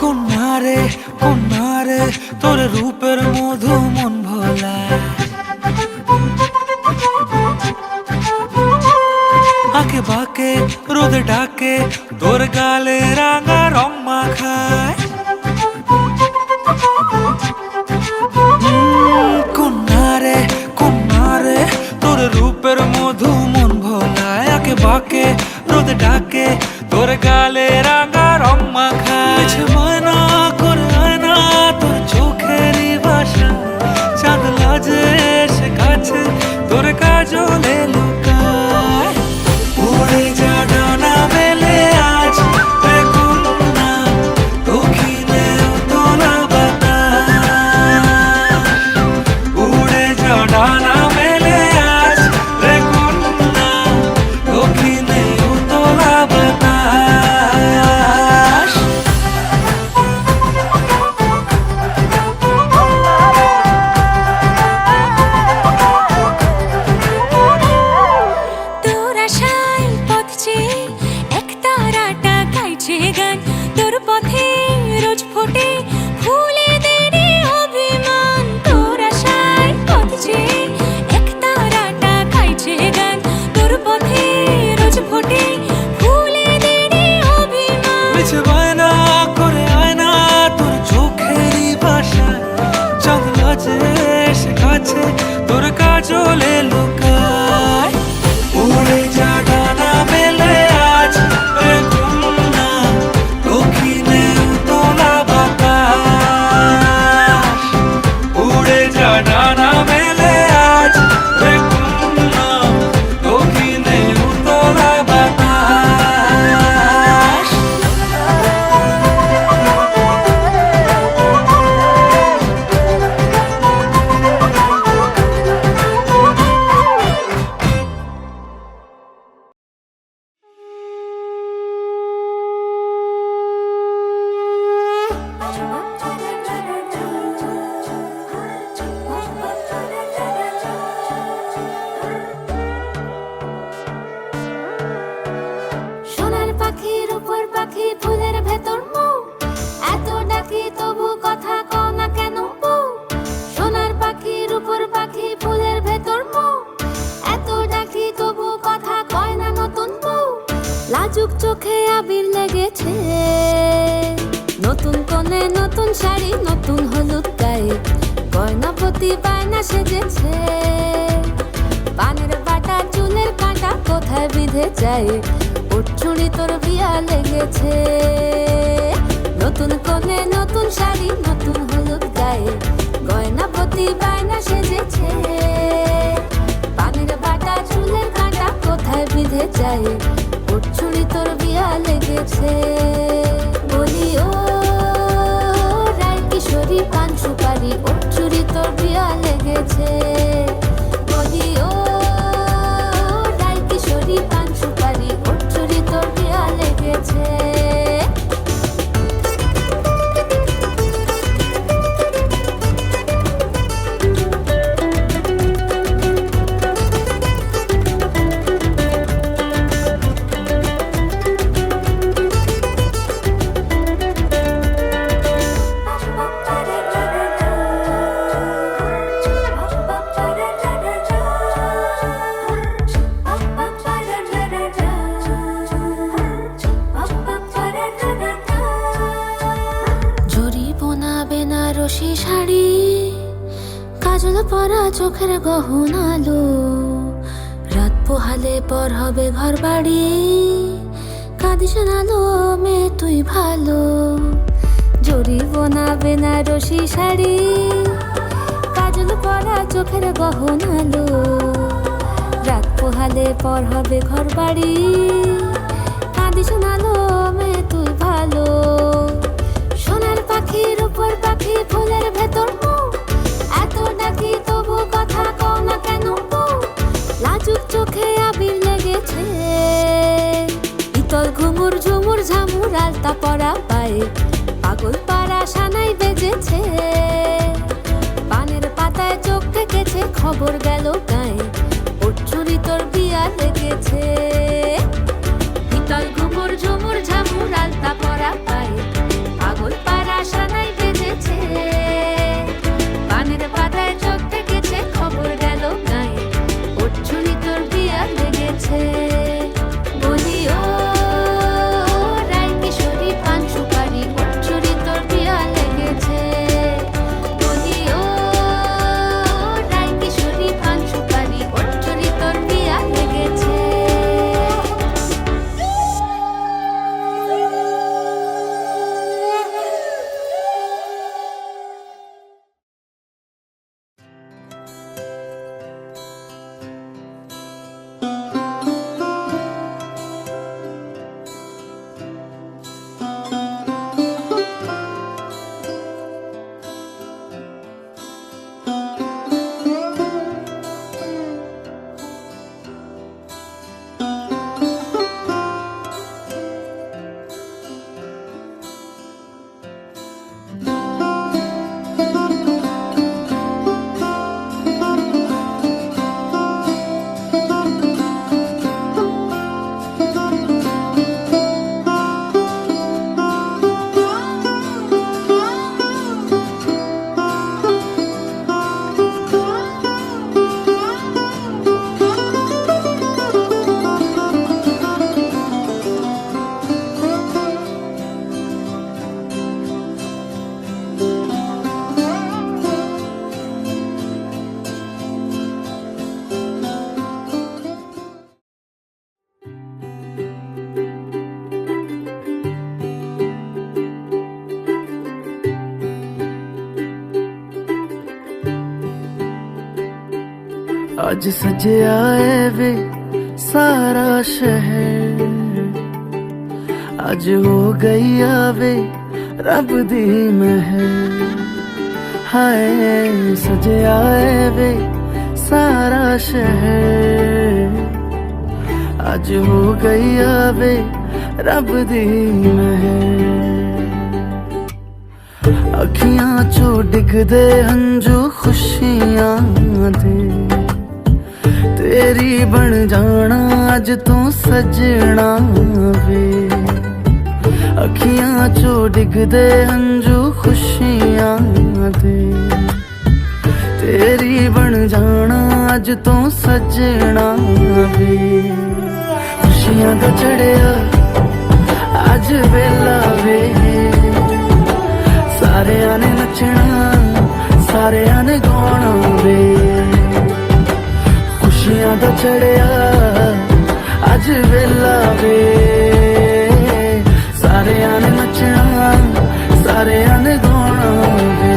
কন্যারে কন্যারে তোর রূপের মধু মন ভোলা, আঁকে বাঁকে রোদে ডাকে তোর গালে রাঙা রং মাখায়। কন্যারে কন্যারে তোর রূপের মধু মন ভোলায়, আঁকে বাঁকে রোদে ডাকে তোর গালে রাঙা রং মাখায়। ময়না করে আয়না তোর চোখেরই ভাষা, চাঁদ লাজে এসে কাছে তোর কাজলে লুকায়। উড়ে যা ডানা মেলে আজ রে কন্যা, দক্ষিণে উতলা বাতাস। উড়ে যা ডানা মেলে আজ রে কন্যা, দক্ষিণে উতলা বাতাস। তোর আশায় পথ চেয়ে একতারাটা গাইছে গান, তোর পথে রোজ ফোটে ফুলেদের অভিমান। তোর আশায় পথ চেয়ে একতারাটা গাইছে গান, তোর পথে রোজ ফোটে ফুলেদের অভিমান। মিছে বায়না করে আয়না তোর চোখেরই ভাষা, চাঁদ লাজে এসে কাছে তোর কাজলে লুকায়। উড়ে যা ডানা মেলে আজ রে কন্যা, দক্ষিণে উতলা বাতাস। উড়ে যা ডানা মেলে আজ রে কন্যা, দক্ষিণে উতলা বাতাস। সোনার পাখির উপর পাখি ফুলের ভেতর মৌ, এত ডাকি তবু কথা কও না কেন বউ। সোনার পাখির উপর পাখি ফুলের ভেতর মৌ, এত ডাকি তবু কথা কয় না নতুন বউ। লাজুক চোখে আবির লেগেছে, নতুন কোণে নতুন শাড়ি নতুন হলুদ গায়ে, গয়না প্রতি বায়না সেজেছে। পানের বাটা চুলের কাঁটা কোথায় বিঁধে যায়, উঠছুড়ি তোর বিয়া লেগেছে। নতুন কোণে নতুন শাড়ি নতুন হলুদ গায়ে, গয়না প্রতি বায়না সেজেছে। পানের বাটা চুলের কাঁটা কোথায় বিঁধে যায়, উঠছুড়ি তোর বিয়া লেগেছে। বলি ও রায় কিশোরী পান সুপারি, উঠছুড়ি তোর বিয়া লেগেছে। বলি ও রায় কিশোরী পান সুপারি, উঠছুড়ি তোর বিয়া লেগেছে। বেনারসি শাড়ি, কাজল পরা চোখের গহনালো, রাত পোহালে পর হবে ঘর বাড়ি, কাঁদিস নালো মেয়ে তুই ভালো। জরি বোনা বেনারসি শাড়ি, কাজল পরা চোখের গহনালো, রাত পোহালে পর হবে ঘর বাড়ি, কাঁদিস নালো মেয়ে তুই ভালো। সোনার পাখির উপর পাখি ফুলের ভেতর মৌ, এত ডাকি তবু কথা কও না কেন বউ। লাজুক চোখে আবির লেগেছে, ইতল ঘুমুর ঝুমুর ঝামুর আলতা পরা পায়ে, পাগল পাড়া সানাই বেজেছে। পানের পাতায় চোখ থেকেছে, খবর গেল গায়ে, ওর চুরি তোর বিয়া লেগেছে। শীতল ঘুমুর ঝুমুর ঝামুর আলতা পরা পায়ে, পাগল পাড়া সানাই বেজেছে। পানের পাতায় চোখ থেকেছে, খবর গেল গায়ে, ওর চুরি তোর বিয়া লেগেছে। বলি ও রায় কিশোরী পান সুপারি, ওর চুরি তোর বিয়া লেগেছে। বলি ও রায় কিশোরী পান সুপারি, ওর চুরি তোর বিয়া লেগেছে। आज सजया है वे सारा शहर, आज हो गई आवे रब दी महर। हाय सजया है वे सारा शहर, आज हो गई आवे रब दी महर। अखियां चो डिगदे हंजू खुशियां दे, तेरी बन जाना अज तू सजना वे। अखियां चो डिगदे हंजू खुशियां दे, तेरी बन जाना अज तू सजना वे। खुशियां दा चढ़िया अज वेला वे, सारियां ने नचना सारियां ने गाना वे। खुशियां दा चढ़िया अज वेला वे, सारियां ने नचना सारियां ने गाना वे।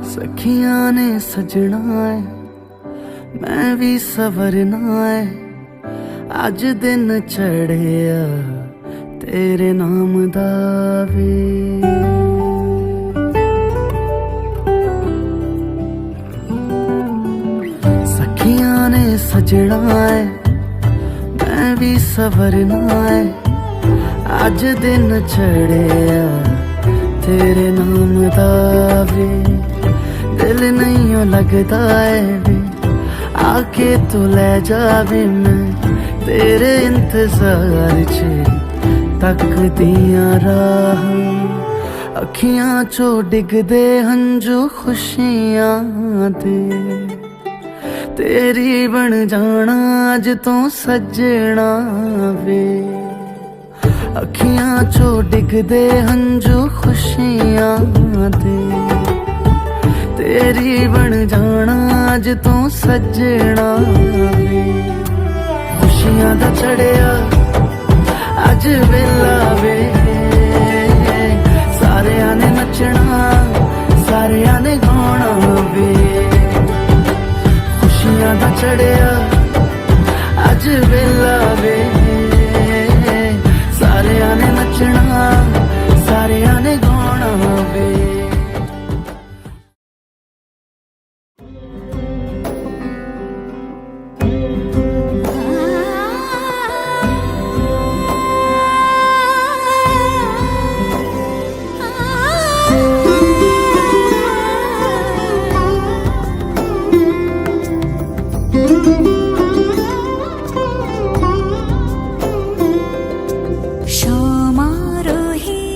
सखियां ने सजना है, मैं भी सवरना है, अज दिन चढ़िया तेरे नाम दा वे। सखियां ने सजना है, मैं भी सवरना है, अज दिन चढ़िया तेरे नाम दा वे। दिल नहीं लगता है वे, आके तू ले जावे, मैं तेरे इंतजार च तकदियां राह। अखियां चो डिगदे हंजू खुशियां दे, तेरी बन जाना अज तू सजना वे। अखियां चो डिगदे हंजू खुशियां दे, तेरी बन जाना अज तू सजना वे। खुशियां दा चढ़िया अज वेला वे, सारियां ने नचना सारियां ने गाना चढ़िया अज वेला वे सारे आने नचना सारे आने गाना वे সমারোহে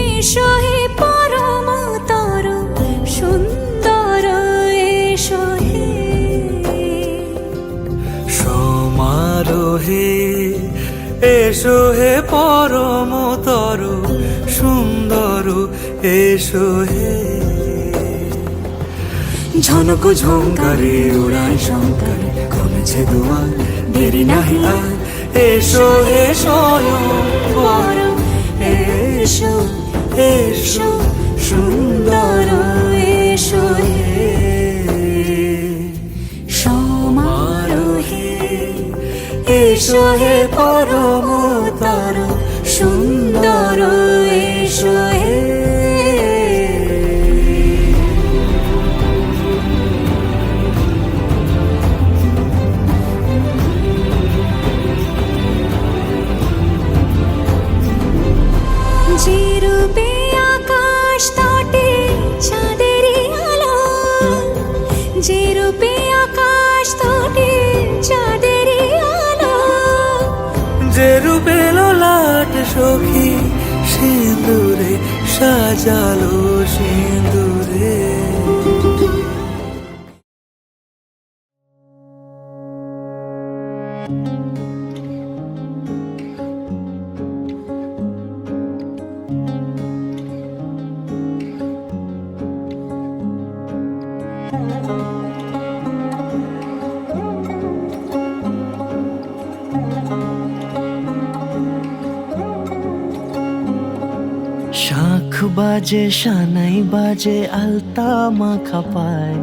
এসো হে পরমতর সুন্দর এসো হে সমারোহে এসো হে পরমতর সুন্দর এসো হে ঝনক ঝঙ্কারে উড়ায় শঙ্কারে কমেছে দুয়ার দেরি নাহি আর এসো হে স্বয়ং পর এসো এসো সুন্দর এসো হে সমারোহে এসো হে পরমতর সুন্দর এসো হে যে রূপে আকাশ তটে চাঁদেরই আলো যে রূপে আকাশ তটে চাঁদেরই আলো যে রূপে লোলাট সখী সিঁদুরে সাজালো সিঁদুরে শাঁখ বাজে সানাই বাজে আলতা মাখা পায়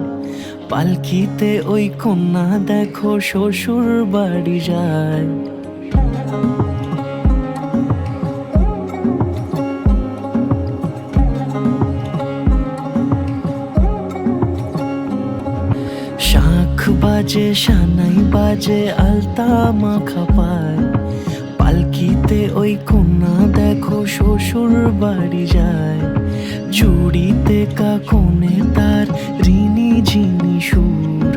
পালকিতে ওই কন্যা দেখো শ্বশুর বাড়ি যায় শাঁখ বাজে সানাই বাজে আলতা মাখা পায় পালকিতে ওই কন্যা দেখো শ্বশুর বাড়ি যায় জুড়িতে কাকনে তার ঋণী ঝিনি সুর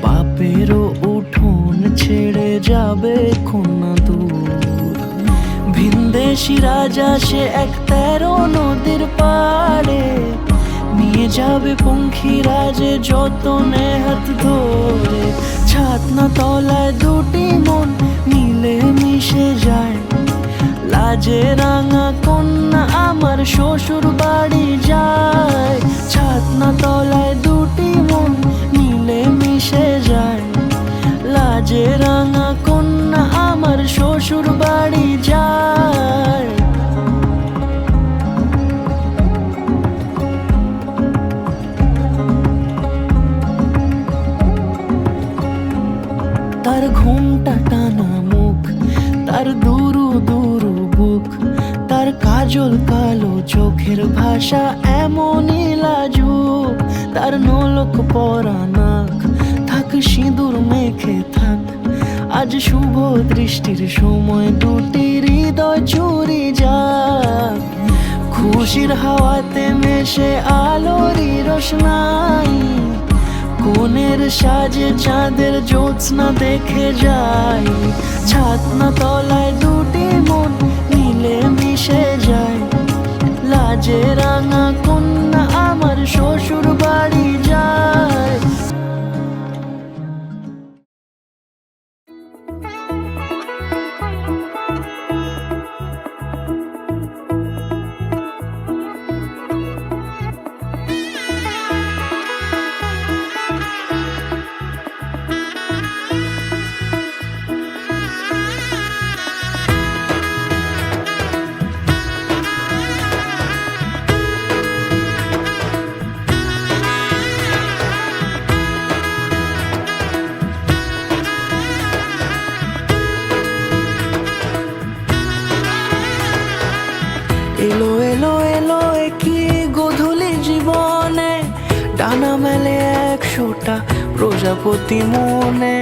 বাপেরও উঠোন ছেড়ে যাবে কন্যা দূর ভিনদেশি রাজা সে এক 13 নদীর পাড়ে নিয়ে যাবে পঙ্খী রাজে যতনে হাত ধরে ছাতনা তলায় দুটি মন মিলে মিশে যায় লাজে রাঙা কন্যা আমার শ্বশুর বাড়ি যায় ছাতনা তলায় দুটি মন মিলে মিশে যায় লাজে রাঙা কন্যা আমার শ্বশুর বাড়ি যায় তার ঘুমটা টানা মুখ তার দুরু দুরু বুক তার কাজল কালো চোখের ভাষা এমনই লাজুক তার নোলক পরা নাক থাক সিঁদুর মেখে থাক আজ শুভ দৃষ্টির সময় দুটি হৃদয় চুরি যাক খুশির হাওয়াতে মেশে আলোরই রোশনাই কোণের সাজে চাঁদের জ্যোৎস্না দেখে যায় ছাতনা তলায় দুটি মন মিলে মিশে যায় লাজে রাঙা কন্যা আমার শ্বশুর বাড়ি যায় মেলে 100টা প্রজাপতি মনে,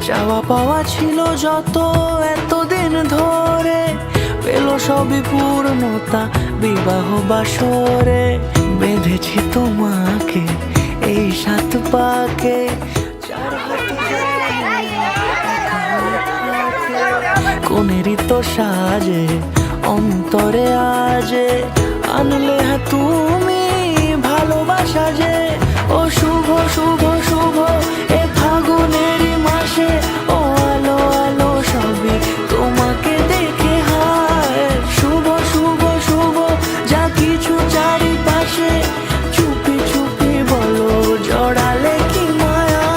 চাওয়া পাওয়া ছিল যত এতদিন ধরে, পেল সবই পূর্ণতা বিবাহ বাসরে। বেঁধেছি তোমাকে এই 7 পাকে, 4 হাত কোনেরই তো সাজে অন্তরে আজে, আনলে হ্যাঁ তুমি ভালোবাসা যে। ও শুভ শুভ শুভ এ ফাগুনেরই মাসে, ও আলো আলো সবই তোমাকে দেখে হায়। শুভ শুভ শুভ যা কিছু চারিপাশে, চুপি চুপি বলো জড়ালে কি মায়া।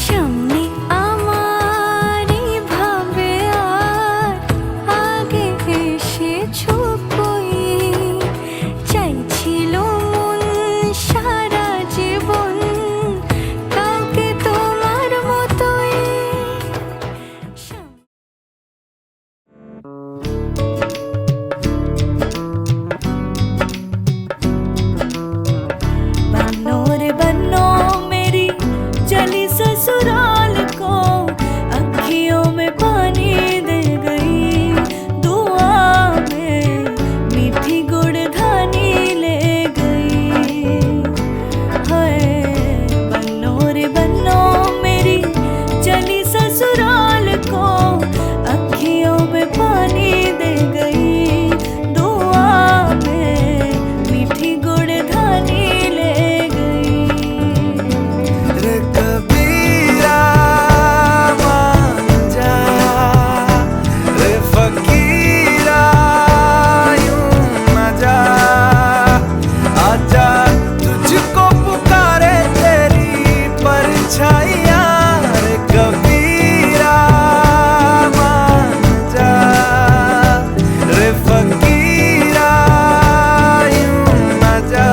সামনে আমার ভাবে আর আগে এসেছো কই, চাইছিল মন সারা জীবন কাউকে তোমার মতোই। बन्नो रे बन्नो मेरी चली ससुराल को, अखियों में पानी दे गई, दुआ में मीठी गुड़ धानी ले गई। हाय बन्नो रे बन्नो मेरी चली ससुराल को, अखियों में पानी दे गई, दुआ में मीठी गुड़ धानी ले गई। रे कबीरा मान जा, रे फकीरा यूं न जा, आजा तुझको पुकारे तेरी परछाइयाँ। रे कबीरा मान जा, रे फकीरा यूं न जा,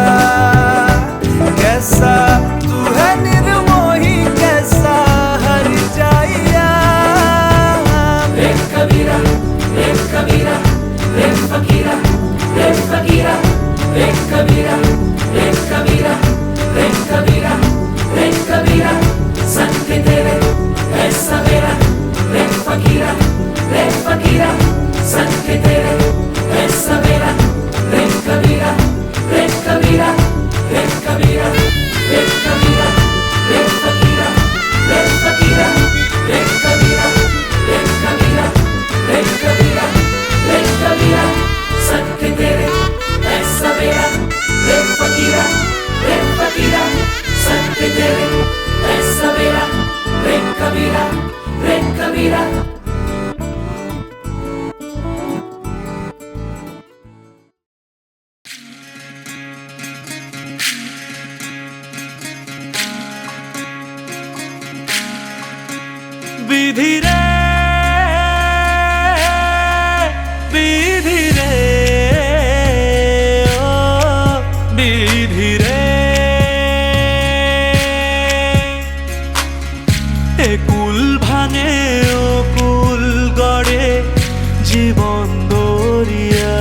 कैसा तू है निर्मोही कैसा हर जाइया। रे कबीरा रे कबीरा रे फकीरा रे फकीरा रे कबीरा रे कबीरा रे कबीरा रे कबीरा, संग तेरे है सवेरा। रे फकीरा संग तेरे है सवेरा। रे कबीरा रे कबीरा रे कबीरा रे कबीरा रे फकीरा रे फकीरा रे कबीरा रे कबीरा रे कबीरा रे कबीरा, संग तेरे है सवेरा। रे फकीरा संग तेरे है सवेरा। रे कबीरा रे कबीरा। বিধি রে বিধি রে ও বিধি রে, এ কুল ভাঙে ও কুল গড়ে জীবন দরিয়ায়,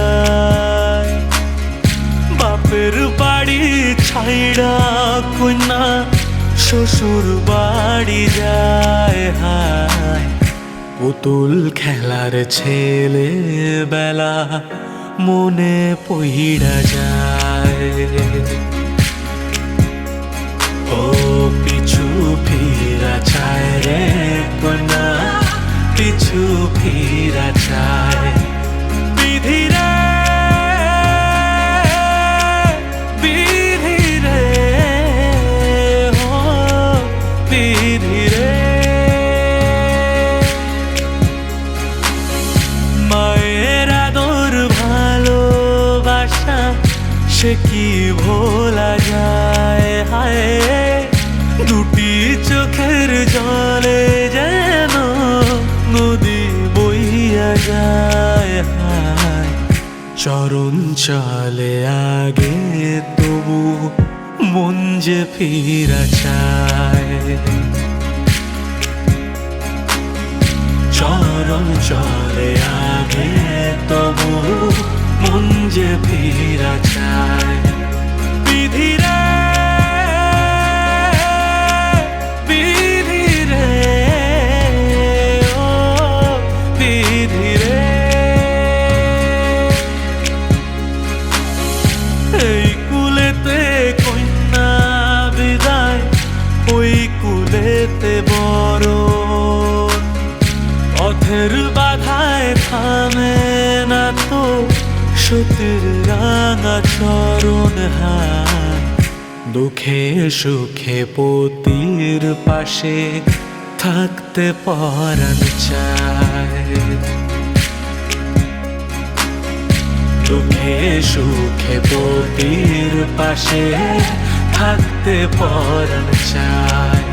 বাপের বাড়ি ছাইড়া কন্যা শ্বশুর বাড়ি যায়। হায় পুতুল খেলার ছেলে বেলা মনে পইড়া যায়। ও পিছু ফিরা চায় রে কন্যা, পিছু ফিরা চায়। বিধি রে বিধি রে ও বিধি রে, মায়ের আদর ভালো সে কি ভোলা যায়, হায় দুটি চোখের জলে যেন নদী বইয়া যায়, হায় চরণ চলে আগে তবু মন যে ফিরা চায়, চরণ চলে আগে তবু মন যে ফিরা চায়। বিধিরে বিধিরে ও বিধিরে, এই কুলেতে কন্যা বিদায়, ওই কুলেতে বড় পথের বাধায় থামে না তো সতীর রাঙা চরণ, হায় দুঃখে সুখে পতির পাশে থাকতে পরাণ চায়, দুঃখে সুখে পতির পাশে থাকতে পরাণ চায়।